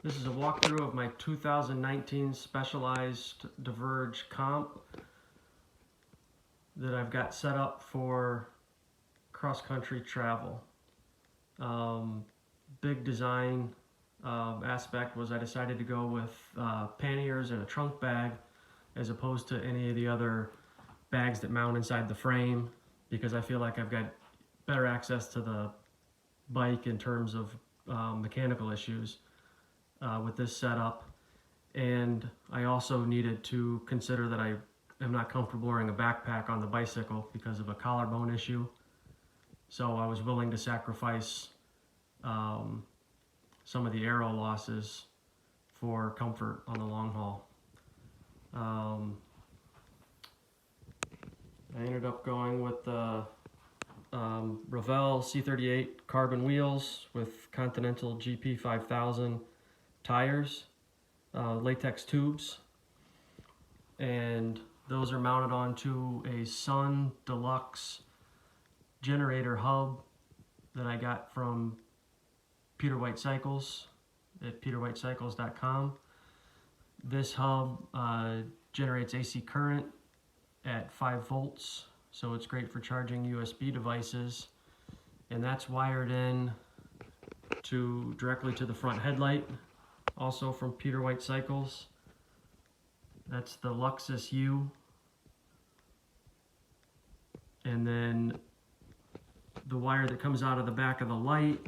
This is a walkthrough of my 2019 Specialized Diverge Comp that I've got set up for cross-country travel. Big design aspect was I decided to go with panniers and a trunk bag as opposed to any of the other bags that mount inside the frame, because I feel like I've got better access to the bike in terms of mechanical issues with this setup. And I also needed to consider that I am not comfortable wearing a backpack on the bicycle because of a collarbone issue. So I was willing to sacrifice some of the aero losses for comfort on the long haul. I ended up going with the Revell C38 carbon wheels with Continental GP 5000 tires, latex tubes, and those are mounted onto a Sun Deluxe generator hub that I got from Peter White Cycles at peterwhitecycles.com. This hub generates AC current at 5 volts, so it's great for charging USB devices, and that's wired in directly to the front headlight, also from Peter White Cycles. That's the Luxus U. And then the wire that comes out of the back of the light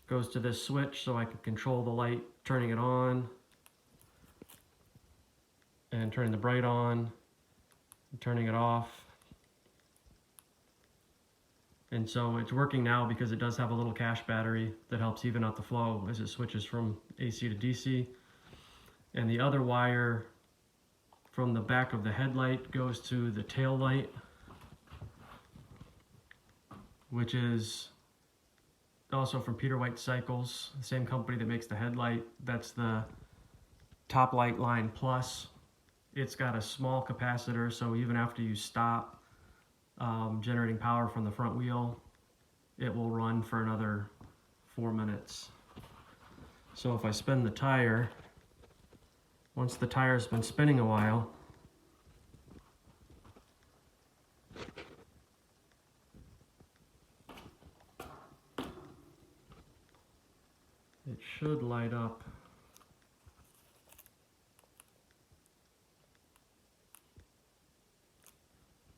goes to this switch so I can control the light, turning it on and turning the bright on and turning it off. And so it's working now because it does have a little cache battery that helps even out the flow as it switches from AC to DC. And the other wire from the back of the headlight goes to the tail light, which is also from Peter White Cycles, the same company that makes the headlight. That's the Top Light Line Plus. It's got a small capacitor, so even after you stop generating power from the front wheel, it will run for another 4 minutes. So if I spin the tire, once the tire's been spinning a while, it should light up.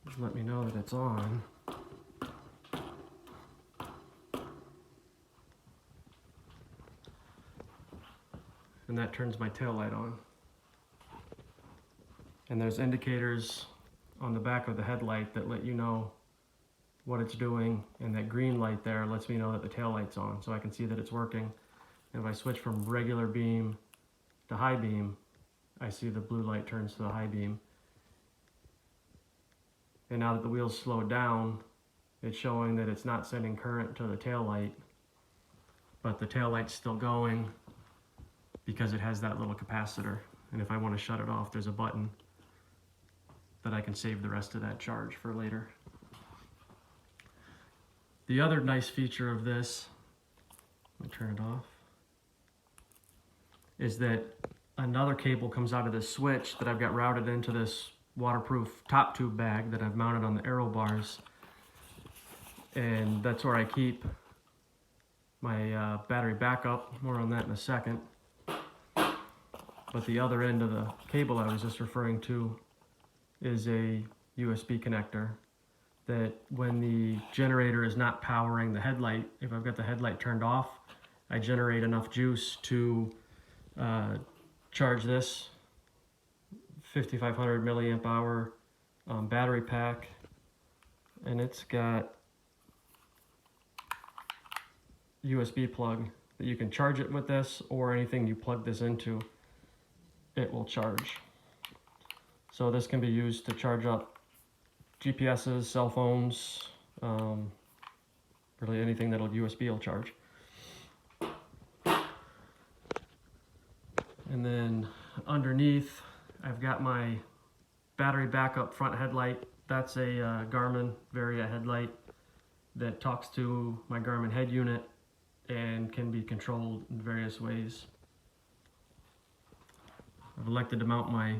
Just let me know that it's on. And that turns my tail light on. And there's indicators on the back of the headlight that let you know what it's doing, and that green light there lets me know that the tail light's on, so I can see that it's working. And if I switch from regular beam to high beam, I see the blue light turns to the high beam. And now that the wheel's slowed down, it's showing that it's not sending current to the tail light, but the tail light's still going because it has that little capacitor. And if I want to shut it off, there's a button that I can save the rest of that charge for later. The other nice feature of this, let me turn it off, is that another cable comes out of this switch that I've got routed into this waterproof top tube bag that I've mounted on the aero bars, and that's where I keep my battery backup. More on that in a second. But the other end of the cable I was just referring to is a USB connector that when the generator is not powering the headlight, if I've got the headlight turned off, I generate enough juice to charge this 5500 milliamp hour battery pack, and it's got USB plug that you can charge it with this, or anything you plug this into, it will charge. So this can be used to charge up GPSs, cell phones, really anything that'll USB will charge. And then underneath, I've got my battery backup front headlight. That's a Garmin Varia headlight that talks to my Garmin head unit and can be controlled in various ways. I've elected to mount my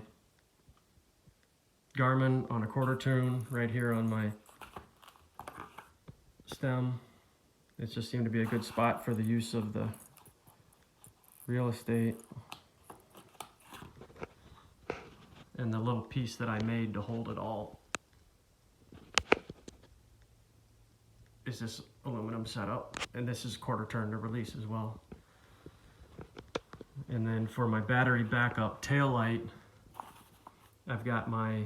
Garmin on a quarter turn right here on my stem. It just seemed to be a good spot for the use of the real estate. And the little piece that I made to hold it all is this aluminum setup, and this is quarter turn to release as well. And then for my battery backup tail light, I've got my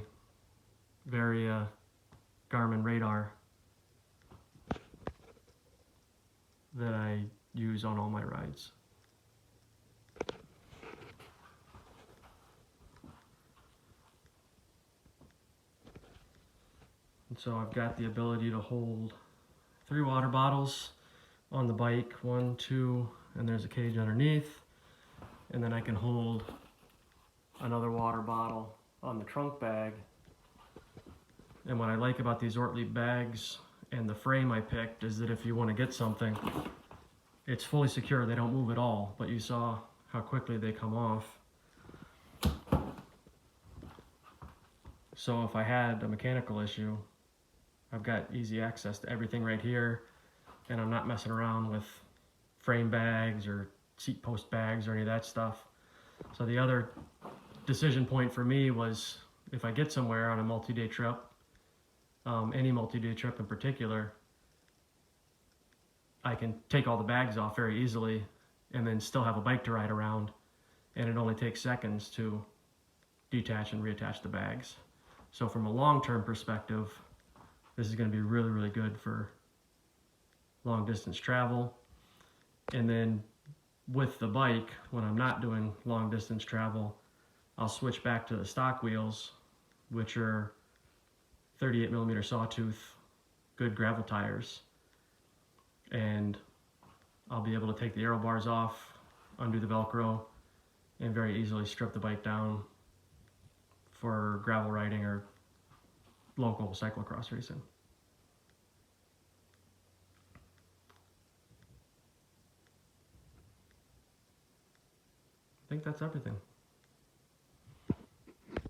Varia Garmin radar that I use on all my rides. And so I've got the ability to hold 3 water bottles on the bike, 1, 2, and there's a cage underneath. And then I can hold another water bottle on the trunk bag. And what I like about these Ortlieb bags and the frame I picked is that if you want to get something, it's fully secure. They don't move at all, but you saw how quickly they come off. So if I had a mechanical issue, I've got easy access to everything right here, and I'm not messing around with frame bags or seat post bags or any of that stuff. So the other decision point for me was, if I get somewhere on a multi-day trip, any multi-day trip in particular, I can take all the bags off very easily and then still have a bike to ride around, and it only takes seconds to detach and reattach the bags. So from a long-term perspective, this is going to be really, really good for long distance travel. And then with the bike, when I'm not doing long distance travel, I'll switch back to the stock wheels, which are 38mm sawtooth, good gravel tires. And I'll be able to take the aero bars off, undo the Velcro, and very easily strip the bike down for gravel riding or local cyclocross racing. I think that's everything.